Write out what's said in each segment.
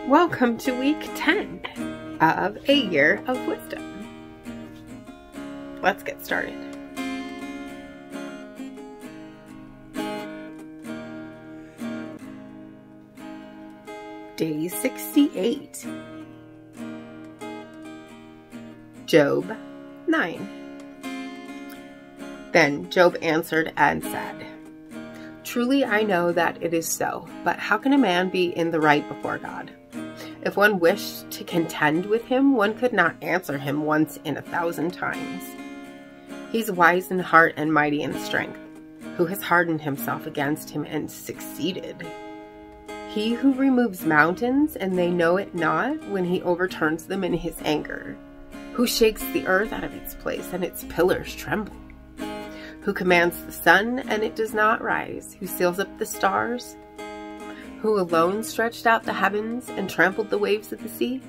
Welcome to week 10 of A Year of Wisdom. Let's get started. Day 68. Job 9. Then Job answered and said, "Truly I know that it is so, but how can a man be in the right before God? If one wished to contend with him, one could not answer him once in 1,000 times. He's wise in heart and mighty in strength. Who has hardened himself against him and succeeded? He who removes mountains, and they know it not, when he overturns them in his anger. Who shakes the earth out of its place, and its pillars tremble. Who commands the sun, and it does not rise. Who seals up the stars. Who alone stretched out the heavens and trampled the waves of the sea?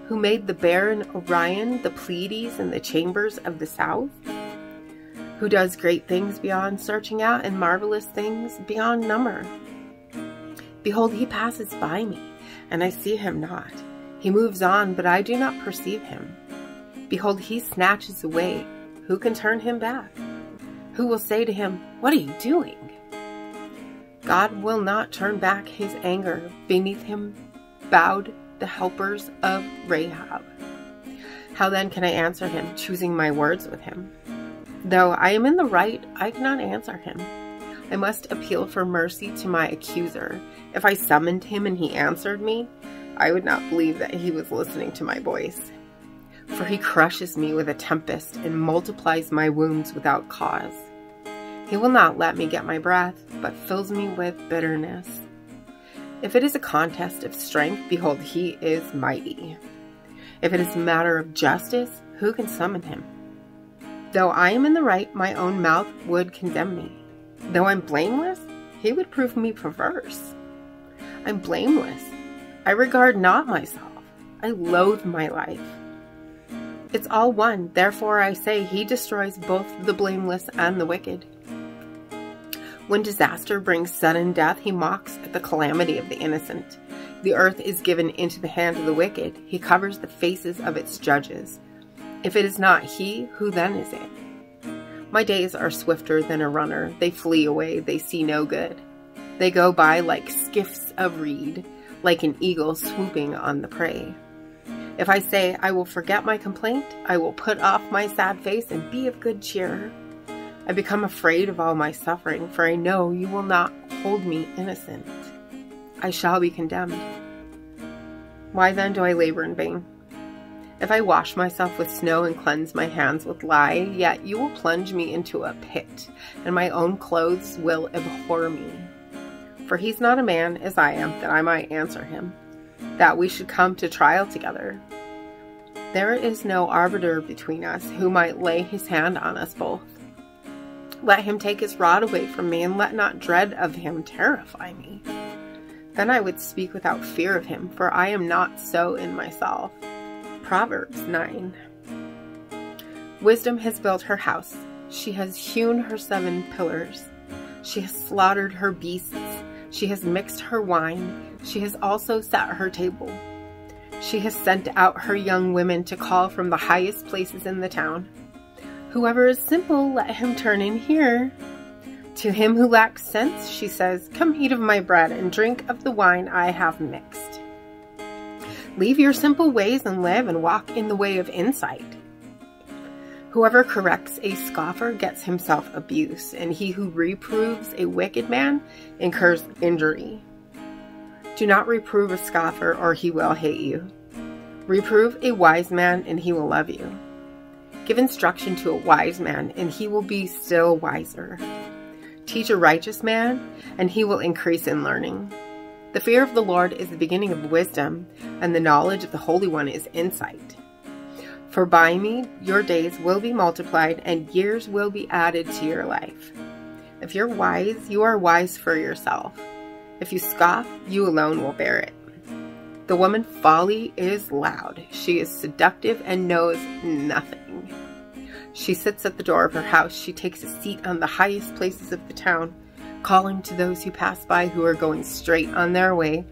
Who made the Bear and Orion, the Pleiades, and the chambers of the south? Who does great things beyond searching out, and marvelous things beyond number? Behold, he passes by me, and I see him not. He moves on, but I do not perceive him. Behold, he snatches away. Who can turn him back? Who will say to him, what are you doing? God will not turn back his anger. Beneath him bowed the helpers of Rahab. How then can I answer him, choosing my words with him? Though I am in the right, I cannot answer him. I must appeal for mercy to my accuser. If I summoned him and he answered me, I would not believe that he was listening to my voice. For he crushes me with a tempest and multiplies my wounds without cause. He will not let me get my breath, but fills me with bitterness. If it is a contest of strength, behold, he is mighty. If it is a matter of justice, who can summon him? Though I am in the right, my own mouth would condemn me. Though I'm blameless, he would prove me perverse. I'm blameless. I regard not myself. I loathe my life. It's all one. Therefore I say, he destroys both the blameless and the wicked. When disaster brings sudden death, he mocks at the calamity of the innocent. The earth is given into the hand of the wicked. He covers the faces of its judges. If it is not he, who then is it? My days are swifter than a runner. They flee away. They see no good. They go by like skiffs of reed, like an eagle swooping on the prey. If I say, I will forget my complaint, I will put off my sad face and be of good cheer. I become afraid of all my suffering, for I know you will not hold me innocent. I shall be condemned. Why then do I labor in vain? If I wash myself with snow and cleanse my hands with lye, yet you will plunge me into a pit, and my own clothes will abhor me. For he's not a man as I am, that I might answer him, that we should come to trial together. There is no arbiter between us who might lay his hand on us both. Let him take his rod away from me, and let not dread of him terrify me. Then I would speak without fear of him, for I am not so in myself. Proverbs 9. Wisdom has built her house. She has hewn her 7 pillars. She has slaughtered her beasts. She has mixed her wine. She has also set her table. She has sent out her young women to call from the highest places in the town. Whoever is simple, let him turn in here. To him who lacks sense, she says, come eat of my bread and drink of the wine I have mixed. Leave your simple ways and live and walk in the way of insight. Whoever corrects a scoffer gets himself abuse, and he who reproves a wicked man incurs injury. Do not reprove a scoffer, or he will hate you. Reprove a wise man, and he will love you. Give instruction to a wise man, and he will be still wiser. Teach a righteous man, and he will increase in learning. The fear of the Lord is the beginning of wisdom, and the knowledge of the Holy One is insight. For by me your days will be multiplied, and years will be added to your life. If you're wise, you are wise for yourself. If you scoff, you alone will bear it. The woman folly is loud. She is seductive and knows nothing. She sits at the door of her house. She takes a seat on the highest places of the town, calling to those who pass by who are going straight on their way,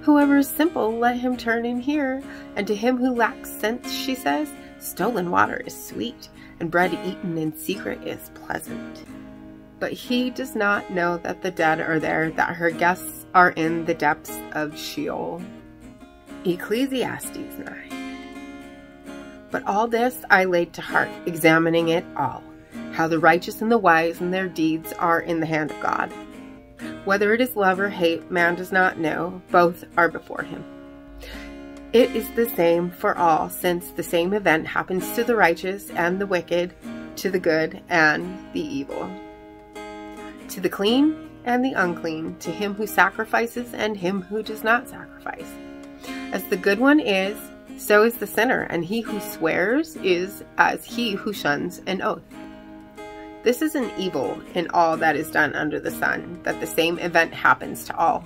Whoever is simple, let him turn in here. And to him who lacks sense, she says, stolen water is sweet, and bread eaten in secret is pleasant. But he does not know that the dead are there, that her guests are in the depths of Sheol. Ecclesiastes 9. But all this I laid to heart, examining it all, how the righteous and the wise and their deeds are in the hand of God. Whether it is love or hate, man does not know, both are before him. It is the same for all, since the same event happens to the righteous and the wicked, to the good and the evil, to the clean and the unclean, to him who sacrifices and him who does not sacrifice. As the good one is, so is the sinner, and he who swears is as he who shuns an oath. This is an evil in all that is done under the sun, that the same event happens to all.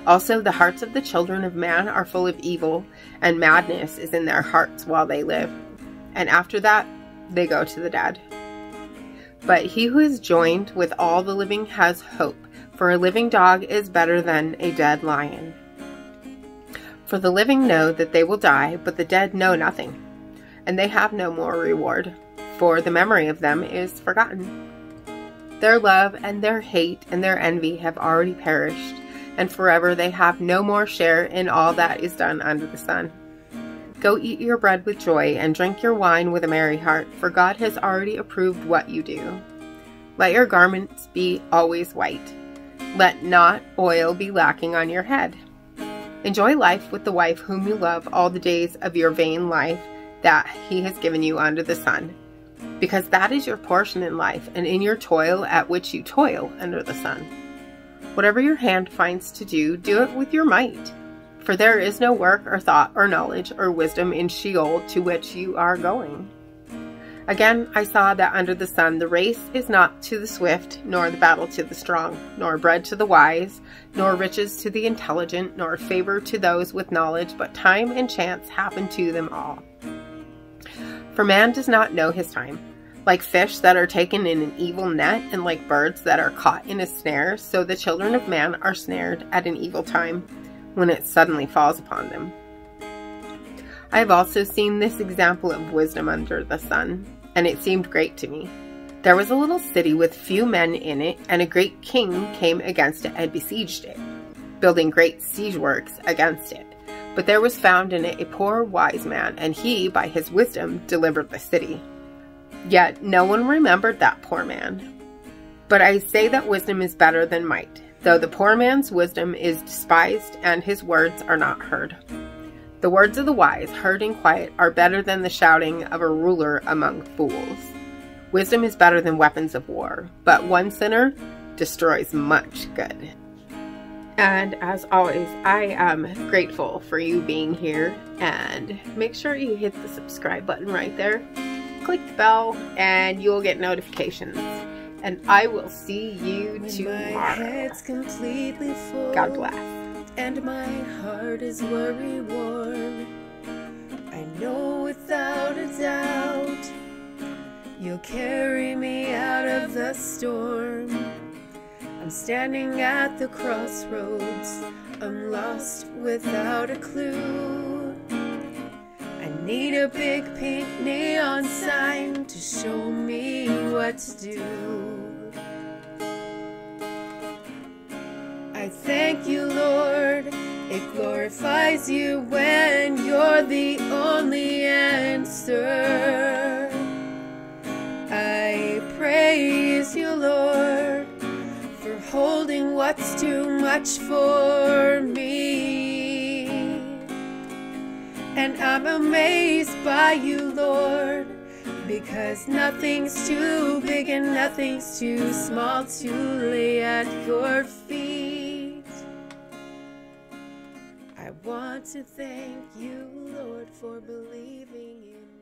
Also, the hearts of the children of man are full of evil, and madness is in their hearts while they live. And after that, they go to the dead. But he who is joined with all the living has hope, for a living dog is better than a dead lion. For the living know that they will die, but the dead know nothing, and they have no more reward, for the memory of them is forgotten. Their love and their hate and their envy have already perished, and forever they have no more share in all that is done under the sun. Go eat your bread with joy and drink your wine with a merry heart, for God has already approved what you do. Let your garments be always white. Let not oil be lacking on your head. Enjoy life with the wife whom you love all the days of your vain life that he has given you under the sun, because that is your portion in life and in your toil at which you toil under the sun. Whatever your hand finds to do, do it with your might. For there is no work or thought or knowledge or wisdom in Sheol to which you are going. Again, I saw that under the sun the race is not to the swift, nor the battle to the strong, nor bread to the wise, nor riches to the intelligent, nor favor to those with knowledge, but time and chance happen to them all. For man does not know his time. Like fish that are taken in an evil net, and like birds that are caught in a snare, so the children of man are snared at an evil time, when it suddenly falls upon them. I have also seen this example of wisdom under the sun, and it seemed great to me. There was a little city with few men in it, and a great king came against it and besieged it, building great siege works against it. But there was found in it a poor wise man, and he, by his wisdom, delivered the city. Yet no one remembered that poor man. But I say that wisdom is better than might, though the poor man's wisdom is despised and his words are not heard. The words of the wise, heard in quiet, are better than the shouting of a ruler among fools. Wisdom is better than weapons of war, but one sinner destroys much good. And as always, I am grateful for you being here, and make sure you hit the subscribe button right there. Click the bell and you'll get notifications. And I will see you tomorrow. My head's completely full, God bless. And my heart is worry-worn. I know without a doubt you'll carry me out of the storm. I'm standing at the crossroads. I'm lost without a clue. I need a big pink neon sign to show me what to do. I thank you, Lord. It glorifies you when you're the only answer. I praise you, Lord, for holding what's too much for me. And I'm amazed by you, Lord, because nothing's too big and nothing's too small to lay at your feet. I want to thank you, Lord, for believing in me.